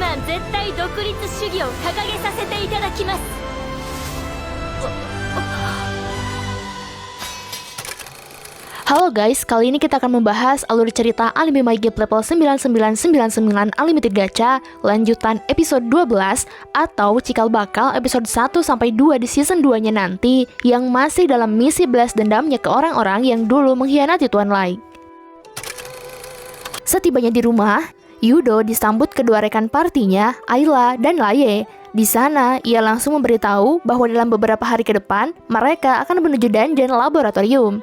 間絶対独立主義を掲げさせていただきます。Halo guys, kali ini kita akan membahas alur cerita anime My Hero level 9999 Unlimited Gacha lanjutan episode 12 atau cikal bakal episode 1-2 di season 2-nya nanti yang masih dalam misi balas dendamnya ke orang-orang yang dulu mengkhianati Tuan Light. Setibanya di rumah, Yudo disambut kedua rekan partinya, Ayla dan Laye. Di sana, ia langsung memberitahu bahwa dalam beberapa hari ke depan, mereka akan menuju dungeon laboratorium.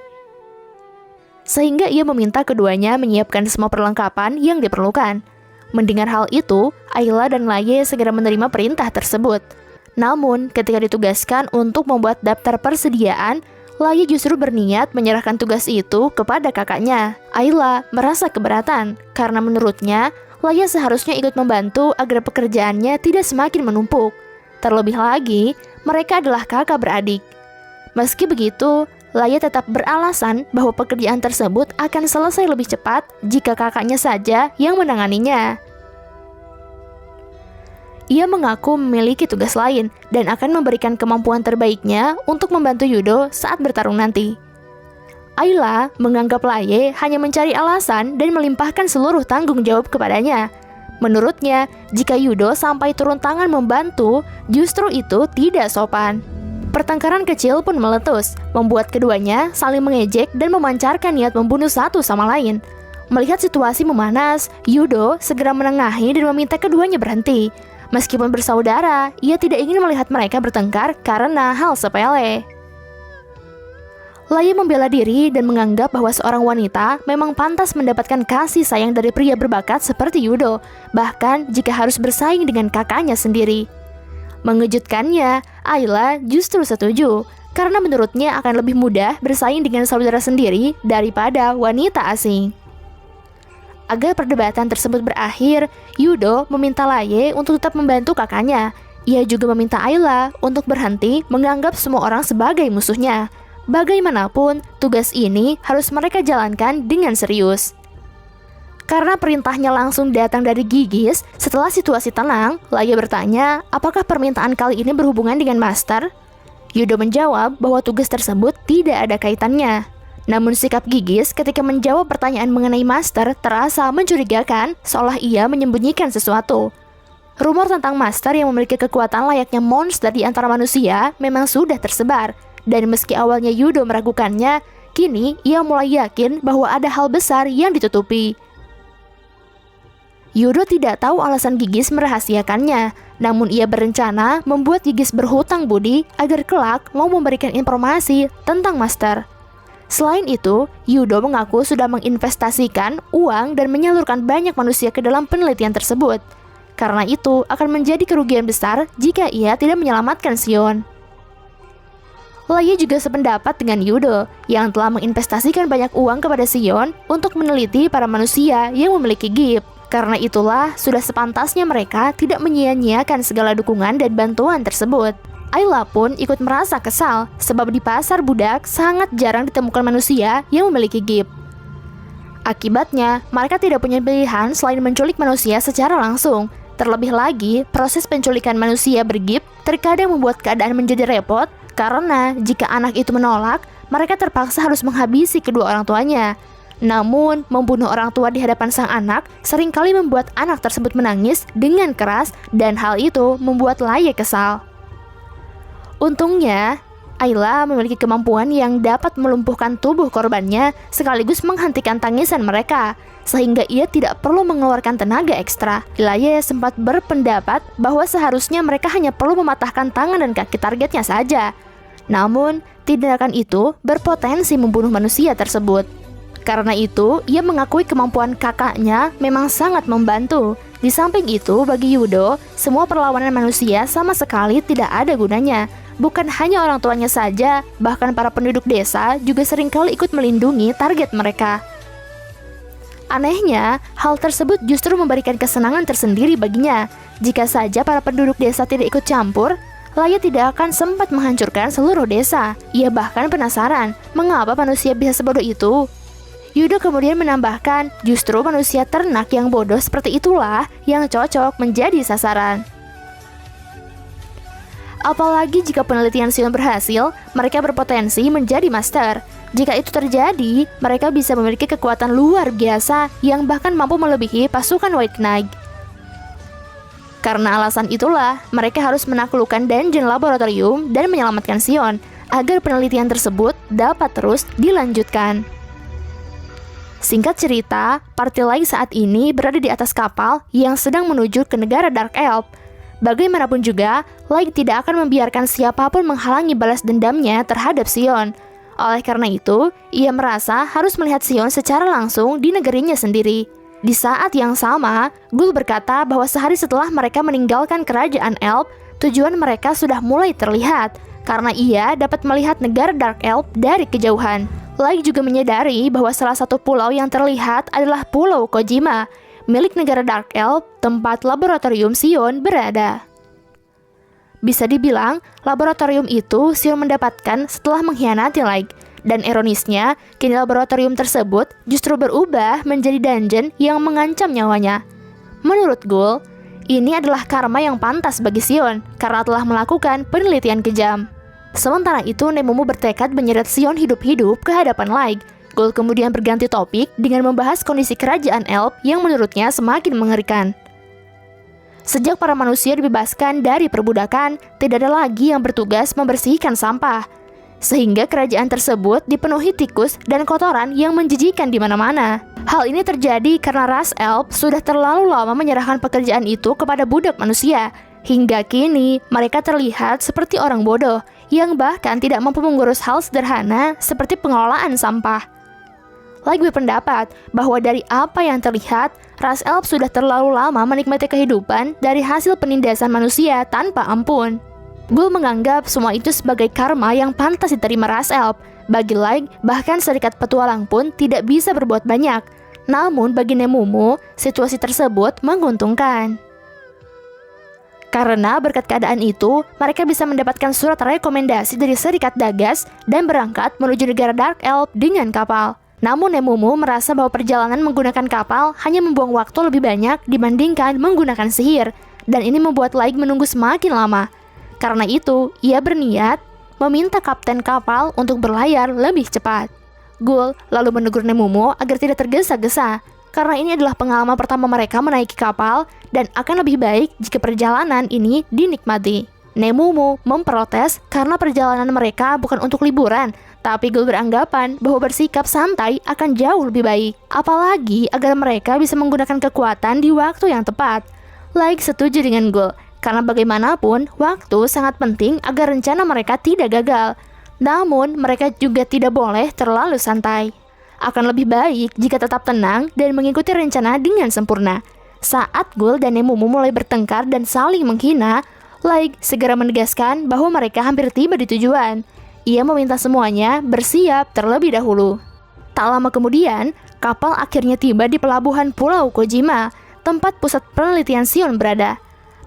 Sehingga ia meminta keduanya menyiapkan semua perlengkapan yang diperlukan. Mendengar hal itu, Ayla dan Laye segera menerima perintah tersebut. Namun, ketika ditugaskan untuk membuat daftar persediaan, Laye justru berniat menyerahkan tugas itu kepada kakaknya. Ayla merasa keberatan, karena menurutnya, Laye seharusnya ikut membantu agar pekerjaannya tidak semakin menumpuk. Terlebih lagi, mereka adalah kakak beradik. Meski begitu, Laye tetap beralasan bahwa pekerjaan tersebut akan selesai lebih cepat jika kakaknya saja yang menanganinya. Ia mengaku memiliki tugas lain dan akan memberikan kemampuan terbaiknya untuk membantu Yudo saat bertarung nanti. Ayla menganggap Laye hanya mencari alasan dan melimpahkan seluruh tanggung jawab kepadanya. Menurutnya, jika Yudo sampai turun tangan membantu, justru itu tidak sopan. Pertengkaran kecil pun meletus, membuat keduanya saling mengejek dan memancarkan niat membunuh satu sama lain. Melihat situasi memanas, Yudo segera menengahi dan meminta keduanya berhenti. Meskipun bersaudara, ia tidak ingin melihat mereka bertengkar karena hal sepele. Laye membela diri dan menganggap bahwa seorang wanita memang pantas mendapatkan kasih sayang dari pria berbakat seperti Yudo, bahkan jika harus bersaing dengan kakaknya sendiri. Mengejutkannya, Ayla justru setuju, karena menurutnya akan lebih mudah bersaing dengan saudara sendiri daripada wanita asing. Agar perdebatan tersebut berakhir, Yudo meminta Laye untuk tetap membantu kakaknya. Ia juga meminta Ayla untuk berhenti menganggap semua orang sebagai musuhnya. Bagaimanapun, tugas ini harus mereka jalankan dengan serius. Karena perintahnya langsung datang dari Gigis, setelah situasi tenang, Laye bertanya apakah permintaan kali ini berhubungan dengan Master. Yudo menjawab bahwa tugas tersebut tidak ada kaitannya. Namun sikap Gigis ketika menjawab pertanyaan mengenai Master terasa mencurigakan, seolah ia menyembunyikan sesuatu. Rumor tentang Master yang memiliki kekuatan layaknya monster di antara manusia memang sudah tersebar, dan meski awalnya Yudo meragukannya, kini ia mulai yakin bahwa ada hal besar yang ditutupi. Yudo tidak tahu alasan Gigis merahasiakannya, namun ia berencana membuat Gigis berhutang budi agar kelak mau memberikan informasi tentang Master. Selain itu, Yudo mengaku sudah menginvestasikan uang dan menyalurkan banyak manusia ke dalam penelitian tersebut. Karena itu akan menjadi kerugian besar jika ia tidak menyelamatkan Sion. Laye juga sependapat dengan Yudo yang telah menginvestasikan banyak uang kepada Sion untuk meneliti para manusia yang memiliki Gift. Karena itulah, sudah sepantasnya mereka tidak menyia-nyiakan segala dukungan dan bantuan tersebut. Ayla pun ikut merasa kesal, sebab di pasar budak sangat jarang ditemukan manusia yang memiliki Gift. Akibatnya, mereka tidak punya pilihan selain menculik manusia secara langsung. Terlebih lagi, proses penculikan manusia bergift terkadang membuat keadaan menjadi repot, karena jika anak itu menolak, mereka terpaksa harus menghabisi kedua orang tuanya. Namun, membunuh orang tua di hadapan sang anak seringkali membuat anak tersebut menangis dengan keras dan hal itu membuat Laye kesal. Untungnya, Ayla memiliki kemampuan yang dapat melumpuhkan tubuh korbannya sekaligus menghentikan tangisan mereka, sehingga ia tidak perlu mengeluarkan tenaga ekstra. Laye sempat berpendapat bahwa seharusnya mereka hanya perlu mematahkan tangan dan kaki targetnya saja. Namun, tindakan itu berpotensi membunuh manusia tersebut. Karena itu, ia mengakui kemampuan kakaknya memang sangat membantu. Di samping itu, bagi Yudo, semua perlawanan manusia sama sekali tidak ada gunanya. Bukan hanya orang tuanya saja, bahkan para penduduk desa juga seringkali ikut melindungi target mereka. Anehnya, hal tersebut justru memberikan kesenangan tersendiri baginya. Jika saja para penduduk desa tidak ikut campur, Laye tidak akan sempat menghancurkan seluruh desa. Ia bahkan penasaran, mengapa manusia bisa sebodoh itu. Yudo kemudian menambahkan, justru manusia ternak yang bodoh seperti itulah yang cocok menjadi sasaran. Apalagi jika penelitian Sion berhasil, mereka berpotensi menjadi master. Jika itu terjadi, mereka bisa memiliki kekuatan luar biasa yang bahkan mampu melebihi pasukan White Knight. Karena alasan itulah, mereka harus menaklukkan dungeon laboratorium dan menyelamatkan Sion, agar penelitian tersebut dapat terus dilanjutkan. Singkat cerita, party Light saat ini berada di atas kapal yang sedang menuju ke negara Dark Elf. Bagaimanapun juga, Light tidak akan membiarkan siapapun menghalangi balas dendamnya terhadap Sion. Oleh karena itu, ia merasa harus melihat Sion secara langsung di negerinya sendiri. Di saat yang sama, Ghoul berkata bahwa sehari setelah mereka meninggalkan kerajaan Elf, tujuan mereka sudah mulai terlihat, karena ia dapat melihat negara Dark Elf dari kejauhan. Light juga menyadari bahwa salah satu pulau yang terlihat adalah Pulau Kojima, milik negara Dark Elf, tempat laboratorium Sion berada. Bisa dibilang, laboratorium itu Sion mendapatkan setelah mengkhianati Light, dan ironisnya, kini laboratorium tersebut justru berubah menjadi dungeon yang mengancam nyawanya. Menurut Ghoul, ini adalah karma yang pantas bagi Sion karena telah melakukan penelitian kejam. Sementara itu, Nemumu bertekad menyeret Sion hidup-hidup ke hadapan Light. Ghoul kemudian berganti topik dengan membahas kondisi kerajaan Elf yang menurutnya semakin mengerikan. Sejak para manusia dibebaskan dari perbudakan, tidak ada lagi yang bertugas membersihkan sampah. Sehingga kerajaan tersebut dipenuhi tikus dan kotoran yang menjijikan di mana-mana. Hal ini terjadi karena ras Elf sudah terlalu lama menyerahkan pekerjaan itu kepada budak manusia. Hingga kini, mereka terlihat seperti orang bodoh yang bahkan tidak mampu mengurus hal sederhana seperti pengelolaan sampah. Light berpendapat bahwa dari apa yang terlihat, ras Elf sudah terlalu lama menikmati kehidupan dari hasil penindasan manusia tanpa ampun. Ghoul menganggap semua itu sebagai karma yang pantas diterima ras Elf. Bagi Light, bahkan serikat petualang pun tidak bisa berbuat banyak. Namun bagi Nemumu, situasi tersebut menguntungkan. Karena berkat keadaan itu, mereka bisa mendapatkan surat rekomendasi dari Serikat Dagas dan berangkat menuju negara Dark Elf dengan kapal. Namun Nemumu merasa bahwa perjalanan menggunakan kapal hanya membuang waktu lebih banyak dibandingkan menggunakan sihir, dan ini membuat Light menunggu semakin lama. Karena itu, ia berniat meminta kapten kapal untuk berlayar lebih cepat. Ghoul lalu menegur Nemumu agar tidak tergesa-gesa, karena ini adalah pengalaman pertama mereka menaiki kapal dan akan lebih baik jika perjalanan ini dinikmati. Nemumu memprotes karena perjalanan mereka bukan untuk liburan, tapi Ghoul beranggapan bahwa bersikap santai akan jauh lebih baik. Apalagi agar mereka bisa menggunakan kekuatan di waktu yang tepat. Light setuju dengan Ghoul, karena bagaimanapun waktu sangat penting agar rencana mereka tidak gagal. Namun mereka juga tidak boleh terlalu santai. Akan lebih baik jika tetap tenang dan mengikuti rencana dengan sempurna. Saat Ghoul dan Nemumu mulai bertengkar dan saling menghina, Light segera menegaskan bahwa mereka hampir tiba di tujuan. Ia meminta semuanya bersiap terlebih dahulu. Tak lama kemudian, kapal akhirnya tiba di pelabuhan Pulau Kojima, tempat pusat penelitian Sion berada.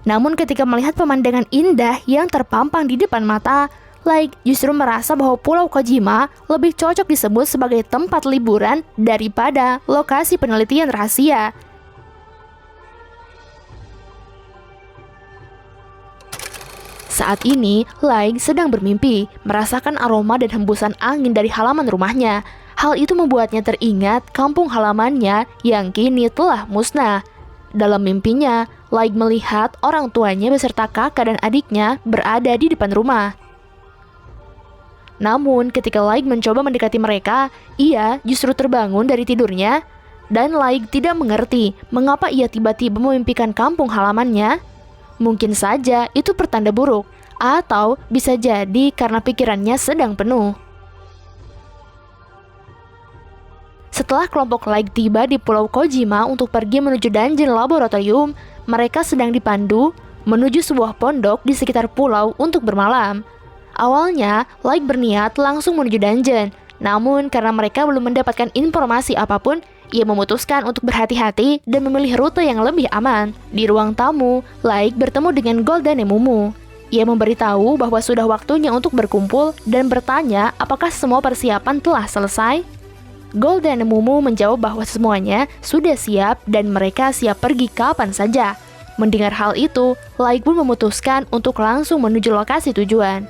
Namun ketika melihat pemandangan indah yang terpampang di depan mata, Light justru merasa bahwa Pulau Kojima lebih cocok disebut sebagai tempat liburan daripada lokasi penelitian rahasia. Saat ini, Light sedang bermimpi, merasakan aroma dan hembusan angin dari halaman rumahnya. Hal itu membuatnya teringat kampung halamannya yang kini telah musnah. Dalam mimpinya, Light melihat orang tuanya beserta kakak dan adiknya berada di depan rumah. Namun ketika Light mencoba mendekati mereka, ia justru terbangun dari tidurnya, dan Light tidak mengerti mengapa ia tiba-tiba memimpikan kampung halamannya. Mungkin saja itu pertanda buruk, atau bisa jadi karena pikirannya sedang penuh. Setelah kelompok Light tiba di Pulau Kojima untuk pergi menuju dungeon laboratorium, mereka sedang dipandu menuju sebuah pondok di sekitar pulau untuk bermalam. Awalnya, Light berniat langsung menuju dungeon, namun karena mereka belum mendapatkan informasi apapun, ia memutuskan untuk berhati-hati dan memilih rute yang lebih aman. Di ruang tamu, Light bertemu dengan Ghoul dan Nemumu. Ia memberitahu bahwa sudah waktunya untuk berkumpul dan bertanya apakah semua persiapan telah selesai. Gold dan Nemumu menjawab bahwa semuanya sudah siap dan mereka siap pergi kapan saja. Mendengar hal itu, Light pun memutuskan untuk langsung menuju lokasi tujuan.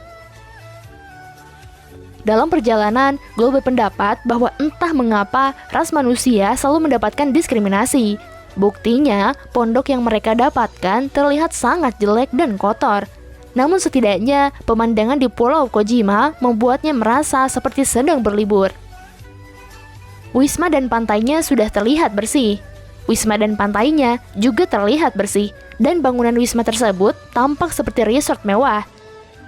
Dalam perjalanan, Gold berpendapat bahwa entah mengapa ras manusia selalu mendapatkan diskriminasi. Buktinya, pondok yang mereka dapatkan terlihat sangat jelek dan kotor. Namun setidaknya, pemandangan di Pulau Kojima membuatnya merasa seperti sedang berlibur. Wisma dan pantainya sudah terlihat bersih. Wisma dan pantainya juga terlihat bersih, dan bangunan wisma tersebut tampak seperti resort mewah.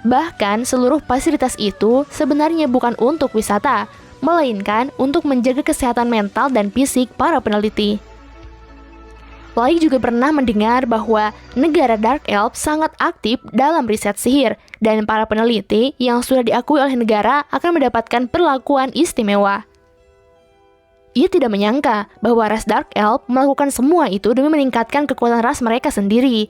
Bahkan seluruh fasilitas itu sebenarnya bukan untuk wisata, melainkan untuk menjaga kesehatan mental dan fisik para peneliti. Light juga pernah mendengar bahwa negara Dark Elf sangat aktif dalam riset sihir, dan para peneliti yang sudah diakui oleh negara akan mendapatkan perlakuan istimewa. Ia tidak menyangka bahwa ras Dark Elf melakukan semua itu demi meningkatkan kekuatan ras mereka sendiri.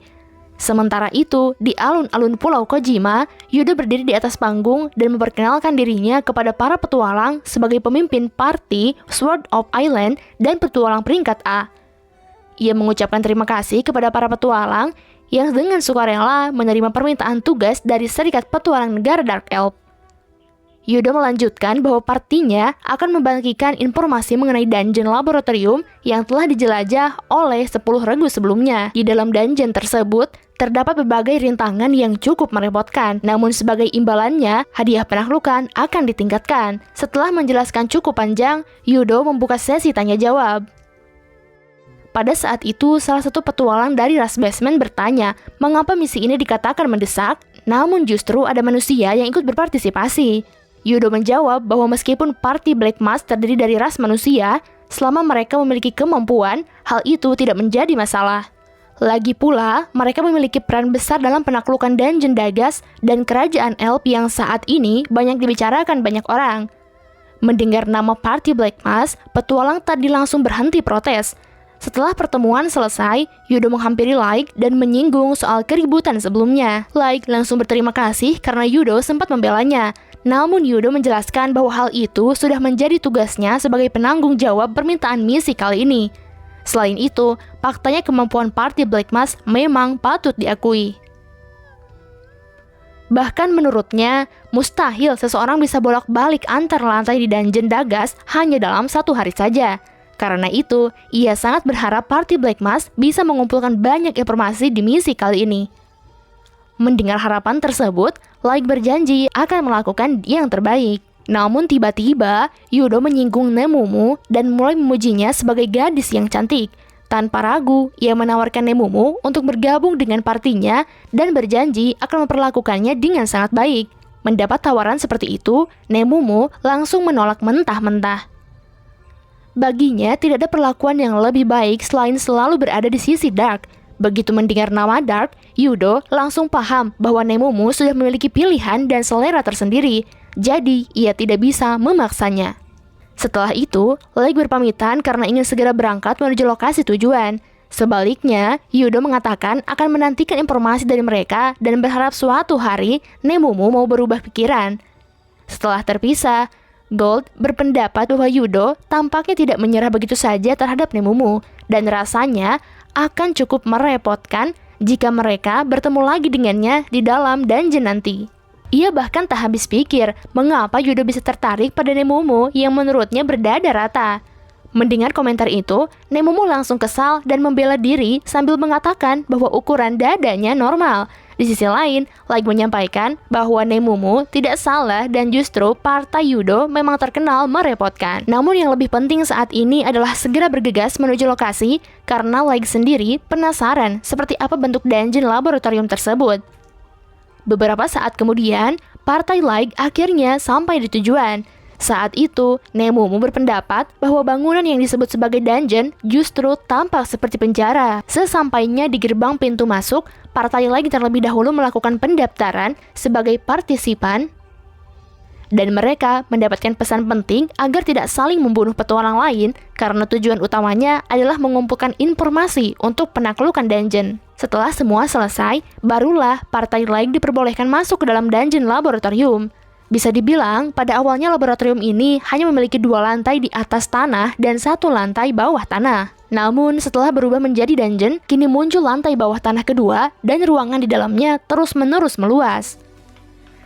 Sementara itu, di alun-alun Pulau Kojima, Yudo berdiri di atas panggung dan memperkenalkan dirinya kepada para petualang sebagai pemimpin parti Sword of Island dan petualang peringkat A. Ia mengucapkan terima kasih kepada para petualang yang dengan sukarela menerima permintaan tugas dari Serikat Petualang Negara Dark Elf. Yudo melanjutkan bahwa partinya akan membagikan informasi mengenai dungeon laboratorium yang telah dijelajah oleh 10 regu sebelumnya. Di dalam dungeon tersebut, terdapat berbagai rintangan yang cukup merepotkan. Namun sebagai imbalannya, hadiah penaklukan akan ditingkatkan. Setelah menjelaskan cukup panjang, Yudo membuka sesi tanya jawab. Pada saat itu, salah satu petualang dari ras Basement bertanya mengapa misi ini dikatakan mendesak, namun justru ada manusia yang ikut berpartisipasi. Yudo menjawab bahwa meskipun parti Black Mask terdiri dari ras manusia, selama mereka memiliki kemampuan, hal itu tidak menjadi masalah. Lagi pula, mereka memiliki peran besar dalam penaklukan dungeon Dagas dan kerajaan Elf yang saat ini banyak dibicarakan banyak orang. Mendengar nama parti Black Mask, petualang tadi langsung berhenti protes. Setelah pertemuan selesai, Yudo menghampiri Light dan menyinggung soal keributan sebelumnya. Light langsung berterima kasih karena Yudo sempat membelanya. Namun Yudo menjelaskan bahwa hal itu sudah menjadi tugasnya sebagai penanggung jawab permintaan misi kali ini. Selain itu, faktanya kemampuan parti Black Mask memang patut diakui. Bahkan menurutnya, mustahil seseorang bisa bolak-balik antar lantai di dungeon Dagas hanya dalam 1 hari saja. Karena itu, ia sangat berharap parti Black Mask bisa mengumpulkan banyak informasi di misi kali ini. Mendengar harapan tersebut, Light berjanji akan melakukan yang terbaik. Namun tiba-tiba, Yudo menyinggung Nemumu dan mulai memujinya sebagai gadis yang cantik. Tanpa ragu, ia menawarkan Nemumu untuk bergabung dengan partinya dan berjanji akan memperlakukannya dengan sangat baik. Mendapat tawaran seperti itu, Nemumu langsung menolak mentah-mentah. Baginya, tidak ada perlakuan yang lebih baik selain selalu berada di sisi Dark. Begitu mendengar nama Dark, Yudo langsung paham bahwa Nemumu sudah memiliki pilihan dan selera tersendiri, jadi ia tidak bisa memaksanya. Setelah itu, Light berpamitan karena ingin segera berangkat menuju lokasi tujuan. Sebaliknya, Yudo mengatakan akan menantikan informasi dari mereka dan berharap suatu hari Nemumu mau berubah pikiran. Setelah terpisah, Gold berpendapat bahwa Yudo tampaknya tidak menyerah begitu saja terhadap Nemumu, dan rasanya akan cukup merepotkan jika mereka bertemu lagi dengannya di dalam dungeon nanti. Ia bahkan tak habis pikir mengapa Yudo bisa tertarik pada Nemumu yang menurutnya berdada rata. Mendengar komentar itu, Nemumu langsung kesal dan membela diri sambil mengatakan bahwa ukuran dadanya normal. Di sisi lain, Light menyampaikan bahwa Nemumu tidak salah dan justru partai Yudo memang terkenal merepotkan. Namun yang lebih penting saat ini adalah segera bergegas menuju lokasi karena Light sendiri penasaran seperti apa bentuk dungeon laboratorium tersebut. Beberapa saat kemudian, partai Light akhirnya sampai di tujuan. Saat itu, Nemumu berpendapat bahwa bangunan yang disebut sebagai dungeon justru tampak seperti penjara. Sesampainya di gerbang pintu masuk, partai Light terlebih dahulu melakukan pendaftaran sebagai partisipan dan mereka mendapatkan pesan penting agar tidak saling membunuh petualang lain karena tujuan utamanya adalah mengumpulkan informasi untuk penaklukan dungeon. Setelah semua selesai, barulah partai Light diperbolehkan masuk ke dalam dungeon laboratorium. Bisa dibilang, pada awalnya laboratorium ini hanya memiliki 2 lantai di atas tanah dan 1 lantai bawah tanah. Namun, setelah berubah menjadi dungeon, kini muncul lantai bawah tanah kedua dan ruangan di dalamnya terus-menerus meluas.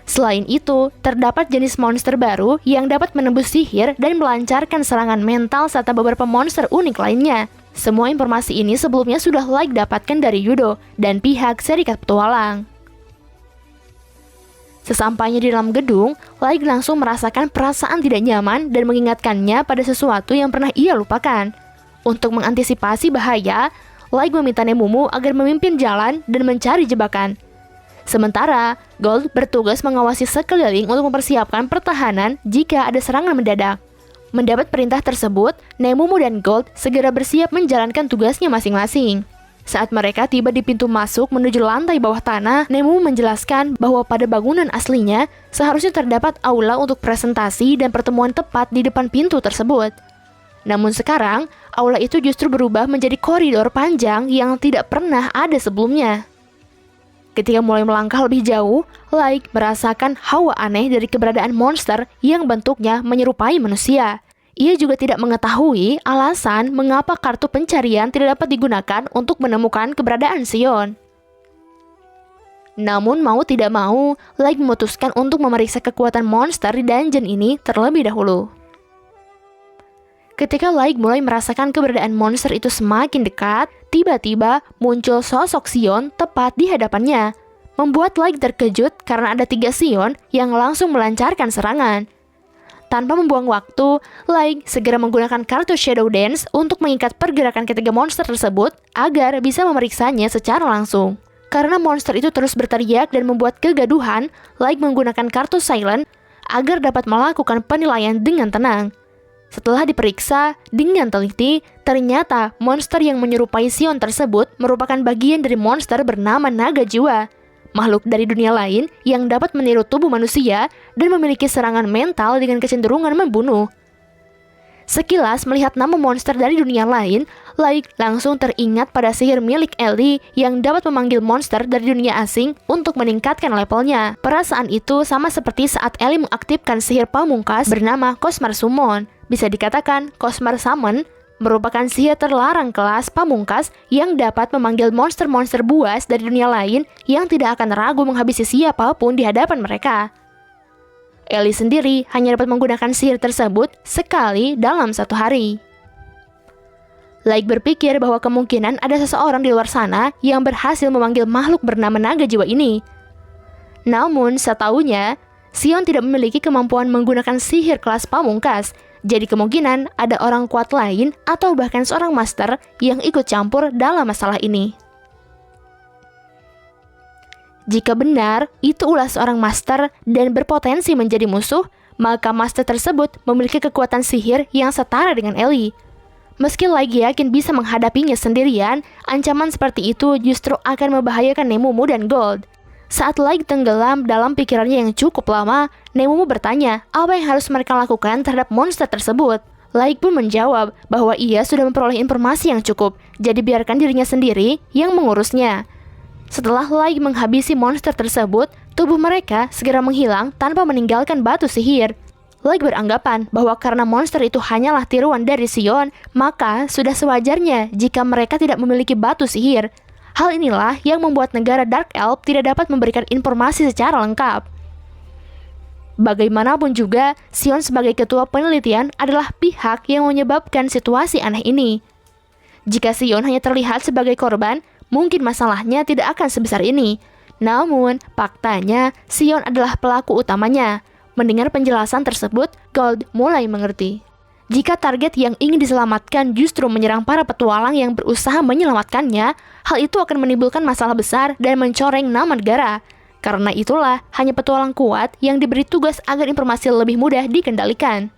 Selain itu, terdapat jenis monster baru yang dapat menembus sihir dan melancarkan serangan mental serta beberapa monster unik lainnya. Semua informasi ini sebelumnya sudah Like dapatkan dari Yudo dan pihak Serikat Petualang. Sesampainya di dalam gedung, Like langsung merasakan perasaan tidak nyaman dan mengingatkannya pada sesuatu yang pernah ia lupakan. Untuk mengantisipasi bahaya, Like meminta Nemumu agar memimpin jalan dan mencari jebakan. Sementara, Gold bertugas mengawasi sekeliling untuk mempersiapkan pertahanan jika ada serangan mendadak. Mendapat perintah tersebut, Nemumu dan Gold segera bersiap menjalankan tugasnya masing-masing. Saat mereka tiba di pintu masuk menuju lantai bawah tanah, Nemumu menjelaskan bahwa pada bangunan aslinya seharusnya terdapat aula untuk presentasi dan pertemuan tepat di depan pintu tersebut. Namun sekarang, aula itu justru berubah menjadi koridor panjang yang tidak pernah ada sebelumnya. Ketika mulai melangkah lebih jauh, Like merasakan hawa aneh dari keberadaan monster yang bentuknya menyerupai manusia. Ia juga tidak mengetahui alasan mengapa kartu pencarian tidak dapat digunakan untuk menemukan keberadaan Sion. Namun mau tidak mau, Like memutuskan untuk memeriksa kekuatan monster di dungeon ini terlebih dahulu. Ketika Like mulai merasakan keberadaan monster itu semakin dekat, tiba-tiba muncul sosok Sion tepat di hadapannya, membuat Like terkejut karena ada 3 Sion yang langsung melancarkan serangan. Tanpa membuang waktu, Like segera menggunakan kartu Shadow Dance untuk mengikat pergerakan ketiga monster tersebut agar bisa memeriksanya secara langsung. Karena monster itu terus berteriak dan membuat kegaduhan, Like menggunakan kartu Silent agar dapat melakukan penilaian dengan tenang. Setelah diperiksa dengan teliti, ternyata monster yang menyerupai Sion tersebut merupakan bagian dari monster bernama Naga Jiwa, makhluk dari dunia lain yang dapat meniru tubuh manusia dan memiliki serangan mental dengan kecenderungan membunuh. Sekilas melihat nama monster dari dunia lain, Like langsung teringat pada sihir milik Ellie yang dapat memanggil monster dari dunia asing untuk meningkatkan levelnya. Perasaan itu sama seperti saat Ellie mengaktifkan sihir pamungkas bernama Cosmar Summon. Bisa dikatakan, Cosmar Summon merupakan sihir terlarang kelas pamungkas yang dapat memanggil monster-monster buas dari dunia lain yang tidak akan ragu menghabisi siapapun di hadapan mereka. Ellie sendiri hanya dapat menggunakan sihir tersebut sekali dalam 1 hari. Like berpikir bahwa kemungkinan ada seseorang di luar sana yang berhasil memanggil makhluk bernama Naga Jiwa ini. Namun, setahunya, Sion tidak memiliki kemampuan menggunakan sihir kelas pamungkas, jadi kemungkinan ada orang kuat lain atau bahkan seorang master yang ikut campur dalam masalah ini. Jika benar, itu ulah seorang master dan berpotensi menjadi musuh, maka master tersebut memiliki kekuatan sihir yang setara dengan Ellie. Meski Like yakin bisa menghadapinya sendirian, ancaman seperti itu justru akan membahayakan Nemumu dan Gold. Saat Like tenggelam dalam pikirannya yang cukup lama, Nemumu bertanya apa yang harus mereka lakukan terhadap monster tersebut. Like pun menjawab bahwa ia sudah memperoleh informasi yang cukup, jadi biarkan dirinya sendiri yang mengurusnya. Setelah Like menghabisi monster tersebut, tubuh mereka segera menghilang tanpa meninggalkan batu sihir. Like beranggapan bahwa karena monster itu hanyalah tiruan dari Sion, maka sudah sewajarnya jika mereka tidak memiliki batu sihir. Hal inilah yang membuat negara Dark Elf tidak dapat memberikan informasi secara lengkap. Bagaimanapun juga, Sion sebagai ketua penelitian adalah pihak yang menyebabkan situasi aneh ini. Jika Sion hanya terlihat sebagai korban, mungkin masalahnya tidak akan sebesar ini. Namun, faktanya, Sion adalah pelaku utamanya. Mendengar penjelasan tersebut, Gold mulai mengerti. Jika target yang ingin diselamatkan justru menyerang para petualang yang berusaha menyelamatkannya, hal itu akan menimbulkan masalah besar dan mencoreng nama negara. Karena itulah, hanya petualang kuat yang diberi tugas agar informasi lebih mudah dikendalikan.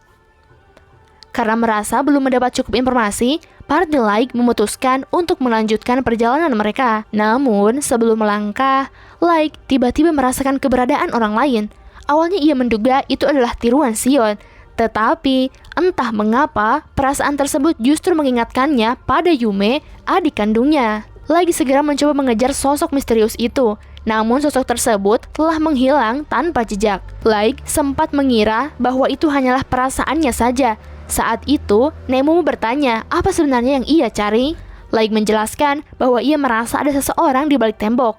Karena merasa belum mendapat cukup informasi, party Like memutuskan untuk melanjutkan perjalanan mereka. Namun, sebelum melangkah, Like tiba-tiba merasakan keberadaan orang lain. Awalnya ia menduga itu adalah tiruan Sion, tetapi entah mengapa perasaan tersebut justru mengingatkannya pada Yume, adik kandungnya. Like segera mencoba mengejar sosok misterius itu. Namun sosok tersebut telah menghilang tanpa jejak. Light sempat mengira bahwa itu hanyalah perasaannya saja. Saat itu, Nemumu bertanya apa sebenarnya yang ia cari. Light menjelaskan bahwa ia merasa ada seseorang di balik tembok.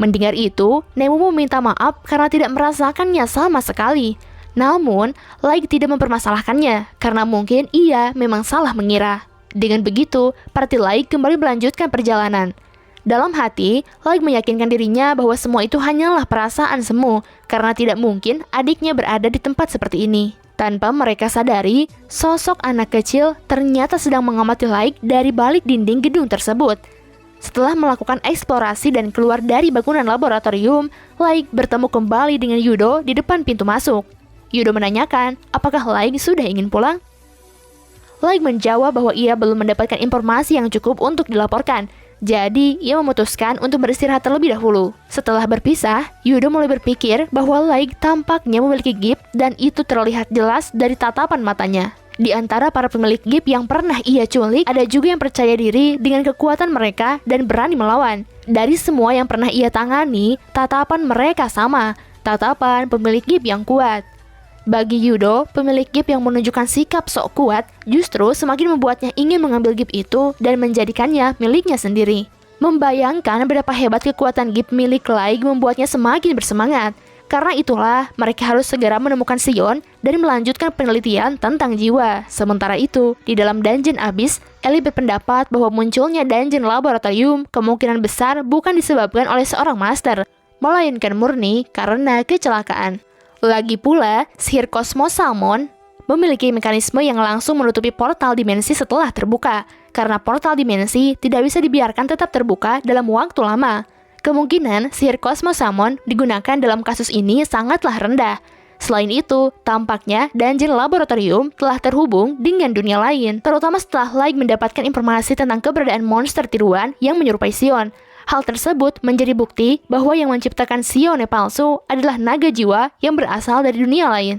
Mendengar itu, Nemumu minta maaf karena tidak merasakannya sama sekali. Namun, Light tidak mempermasalahkannya karena mungkin ia memang salah mengira. Dengan begitu, party Light kembali melanjutkan perjalanan. Dalam hati, Light meyakinkan dirinya bahwa semua itu hanyalah perasaan semu karena tidak mungkin adiknya berada di tempat seperti ini. Tanpa mereka sadari, sosok anak kecil ternyata sedang mengamati Light dari balik dinding gedung tersebut. Setelah melakukan eksplorasi dan keluar dari bangunan laboratorium, Light bertemu kembali dengan Yudo di depan pintu masuk. Yudo menanyakan apakah Light sudah ingin pulang. Light menjawab bahwa ia belum mendapatkan informasi yang cukup untuk dilaporkan. Jadi, ia memutuskan untuk beristirahat terlebih dahulu. Setelah berpisah, Yudo mulai berpikir bahwa Light tampaknya memiliki gift dan itu terlihat jelas dari tatapan matanya. Di antara para pemilik gift yang pernah ia culik, ada juga yang percaya diri dengan kekuatan mereka dan berani melawan. Dari semua yang pernah ia tangani, tatapan mereka sama, tatapan pemilik gift yang kuat. Bagi Yudo, pemilik gift yang menunjukkan sikap sok kuat justru semakin membuatnya ingin mengambil gift itu dan menjadikannya miliknya sendiri. Membayangkan berapa hebat kekuatan gift milik Light membuatnya semakin bersemangat. Karena itulah, mereka harus segera menemukan Sion dan melanjutkan penelitian tentang jiwa. Sementara itu, di dalam dungeon abyss, Ellie berpendapat bahwa munculnya dungeon laboratorium kemungkinan besar bukan disebabkan oleh seorang master, melainkan murni karena kecelakaan. Lagi pula, sihir Kosmos Salmon memiliki mekanisme yang langsung menutupi portal dimensi setelah terbuka, karena portal dimensi tidak bisa dibiarkan tetap terbuka dalam waktu lama. Kemungkinan sihir Kosmos Salmon digunakan dalam kasus ini sangatlah rendah. Selain itu, tampaknya dungeon laboratorium telah terhubung dengan dunia lain, terutama setelah Light mendapatkan informasi tentang keberadaan monster tiruan yang menyerupai Sion. Hal tersebut menjadi bukti bahwa yang menciptakan Sione palsu adalah naga jiwa yang berasal dari dunia lain.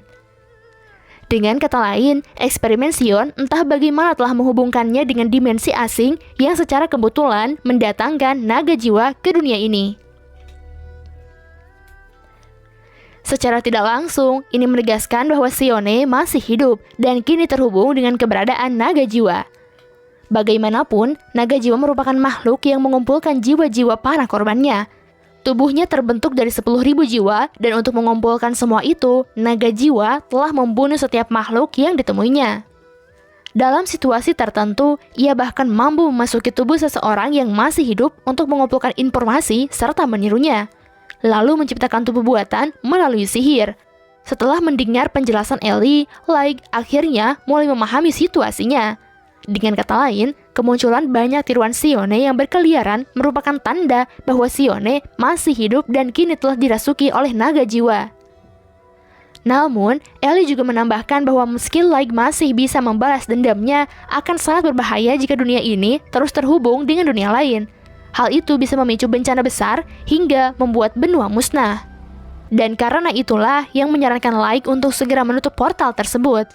Dengan kata lain, eksperimen Sion entah bagaimana telah menghubungkannya dengan dimensi asing yang secara kebetulan mendatangkan naga jiwa ke dunia ini. Secara tidak langsung, ini menegaskan bahwa Sione masih hidup dan kini terhubung dengan keberadaan naga jiwa. Bagaimanapun, naga jiwa merupakan makhluk yang mengumpulkan jiwa-jiwa para korbannya. Tubuhnya terbentuk dari 10.000 jiwa, dan untuk mengumpulkan semua itu, naga jiwa telah membunuh setiap makhluk yang ditemuinya. Dalam situasi tertentu, ia bahkan mampu memasuki tubuh seseorang yang masih hidup untuk mengumpulkan informasi serta menirunya, lalu menciptakan tubuh buatan melalui sihir. Setelah mendengar penjelasan Ellie, Light akhirnya mulai memahami situasinya. Dengan kata lain, kemunculan banyak tiruan Sione yang berkeliaran merupakan tanda bahwa Sione masih hidup dan kini telah dirasuki oleh naga jiwa. Namun, Ellie juga menambahkan bahwa meski Light masih bisa membalas dendamnya, akan sangat berbahaya jika dunia ini terus terhubung dengan dunia lain. Hal itu bisa memicu bencana besar hingga membuat benua musnah. Dan karena itulah yang menyarankan Light untuk segera menutup portal tersebut.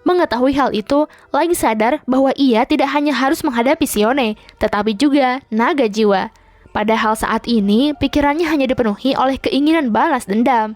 Mengetahui hal itu, Light sadar bahwa ia tidak hanya harus menghadapi Sione, tetapi juga naga jiwa. Padahal saat ini, pikirannya hanya dipenuhi oleh keinginan balas dendam.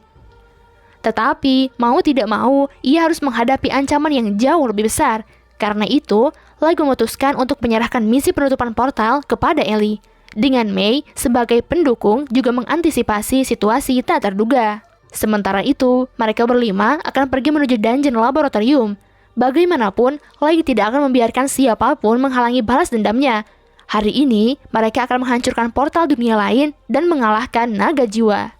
Tetapi, mau tidak mau, ia harus menghadapi ancaman yang jauh lebih besar. Karena itu, Light memutuskan untuk menyerahkan misi penutupan portal kepada Ellie. Dengan Mei sebagai pendukung juga mengantisipasi situasi tak terduga. Sementara itu, mereka berlima akan pergi menuju dungeon laboratorium. Bagaimanapun, Light tidak akan membiarkan siapapun menghalangi balas dendamnya. Hari ini, mereka akan menghancurkan portal dunia lain dan mengalahkan naga jiwa.